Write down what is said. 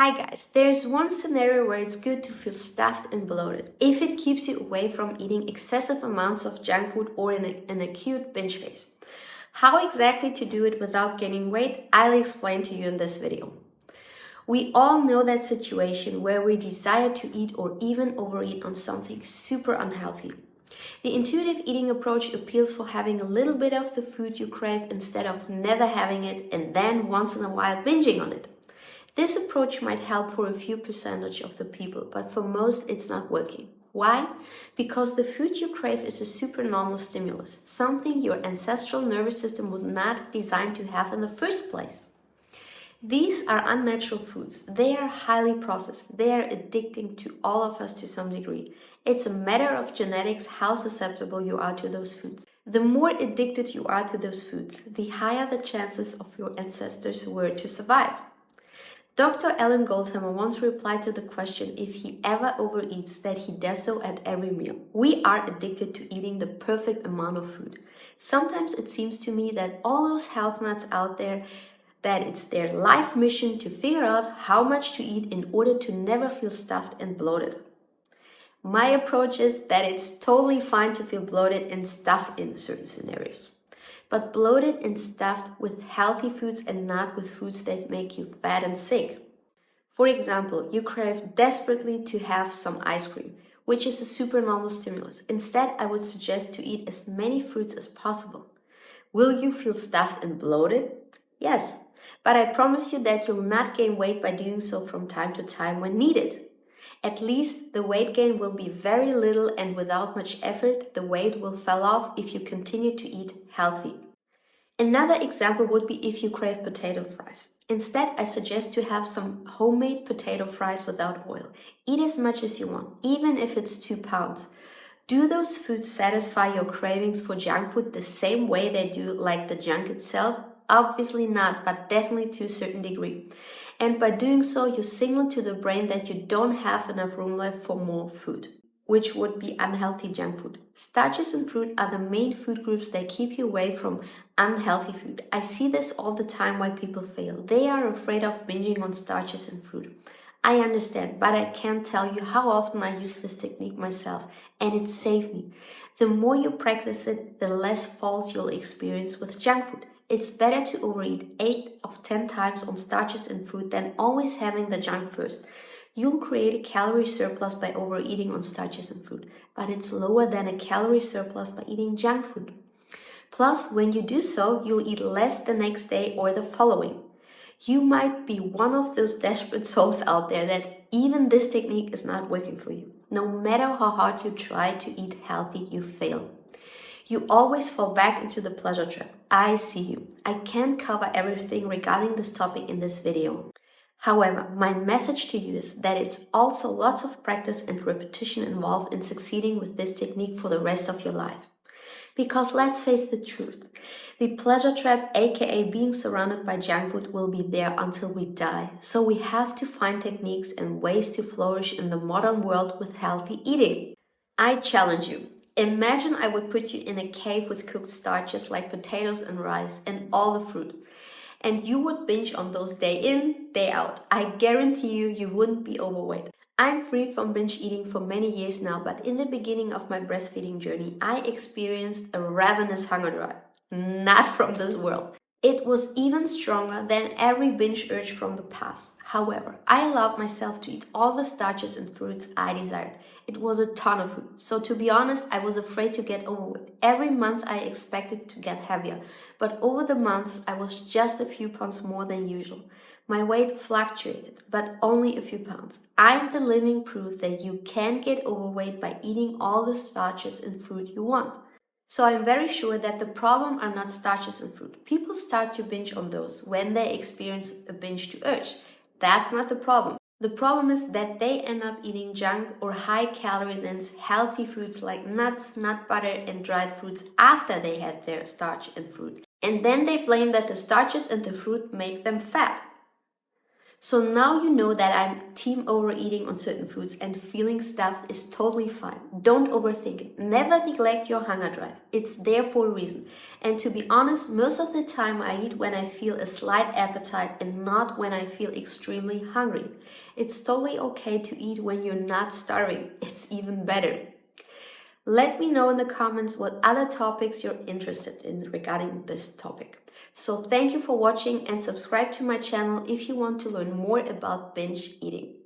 Hi guys, there's one scenario where it's good to feel stuffed and bloated if it keeps you away from eating excessive amounts of junk food or in an acute binge phase. How exactly to do it without gaining weight, I'll explain to you in this video. We all know that situation where we desire to eat or even overeat on something super unhealthy. The intuitive eating approach appeals for having a little bit of the food you crave instead of never having it and then once in a while binging on it. This approach might help for a few percentage of the people, but for most it's not working. Why? Because the food you crave is a supernormal stimulus, something your ancestral nervous system was not designed to have in the first place. These are unnatural foods. They are highly processed. They are addicting to all of us to some degree. It's a matter of genetics how susceptible you are to those foods. The more addicted you are to those foods, the higher the chances of your ancestors were to survive. Dr. Alan Goldhammer once replied to the question if he ever overeats that he does so at every meal. We are addicted to eating the perfect amount of food. Sometimes it seems to me that all those health nuts out there, that it's their life mission to figure out how much to eat in order to never feel stuffed and bloated. My approach is that it's totally fine to feel bloated and stuffed in certain scenarios, but bloated and stuffed with healthy foods and not with foods that make you fat and sick. For example, you crave desperately to have some ice cream, which is a supernormal stimulus. Instead, I would suggest to eat as many fruits as possible. Will you feel stuffed and bloated? Yes, but I promise you that you'll not gain weight by doing so from time to time when needed. At least the weight gain will be very little, and without much effort, the weight will fall off if you continue to eat healthy. Another example would be if you crave potato fries. Instead, I suggest to have some homemade potato fries without oil. Eat as much as you want, even if it's 2 pounds. Do those foods satisfy your cravings for junk food the same way they do like the junk itself? Obviously not, but definitely to a certain degree. And by doing so, you signal to the brain that you don't have enough room left for more food, which would be unhealthy junk food. Starches and fruit are the main food groups that keep you away from unhealthy food. I see this all the time why people fail. They are afraid of binging on starches and fruit. I understand, but I can't tell you how often I use this technique myself, and it saved me. The more you practice it, the less faults you'll experience with junk food. It's better to overeat 8 of 10 times on starches and fruit than always having the junk first. You'll create a calorie surplus by overeating on starches and fruit, but it's lower than a calorie surplus by eating junk food. Plus, when you do so, you'll eat less the next day or the following. You might be one of those desperate souls out there that even this technique is not working for you. No matter how hard you try to eat healthy, you fail. You always fall back into the pleasure trap. I see you. I can't cover everything regarding this topic in this video. However, my message to you is that it's also lots of practice and repetition involved in succeeding with this technique for the rest of your life. Because let's face the truth, the pleasure trap, aka being surrounded by junk food, will be there until we die. So we have to find techniques and ways to flourish in the modern world with healthy eating. I challenge you. Imagine I would put you in a cave with cooked starches like potatoes and rice and all the fruit. And you would binge on those day in, day out. I guarantee you wouldn't be overweight. I'm free from binge eating for many years now, but in the beginning of my breastfeeding journey, I experienced a ravenous hunger drive. Not from this world. It was even stronger than every binge urge from the past. However, I allowed myself to eat all the starches and fruits I desired. It was a ton of food. So to be honest, I was afraid to get overweight. Every month I expected to get heavier, but over the months I was just a few pounds more than usual. My weight fluctuated, but only a few pounds. I'm the living proof that you can get overweight by eating all the starches and fruit you want. So I'm very sure that the problem are not starches and fruit. People start to binge on those when they experience a binge to urge. That's not the problem. The problem is that they end up eating junk or high calorie dense healthy foods like nuts, nut butter, and dried fruits after they had their starch and fruit. And then they blame that the starches and the fruit make them fat. So now you know that I'm team overeating on certain foods, and feeling stuffed is totally fine. Don't overthink it. Never neglect your hunger drive. It's there for a reason. And to be honest, most of the time I eat when I feel a slight appetite and not when I feel extremely hungry. It's totally okay to eat when you're not starving. It's even better. Let me know in the comments what other topics you're interested in regarding this topic. So thank you for watching, and subscribe to my channel if you want to learn more about binge eating.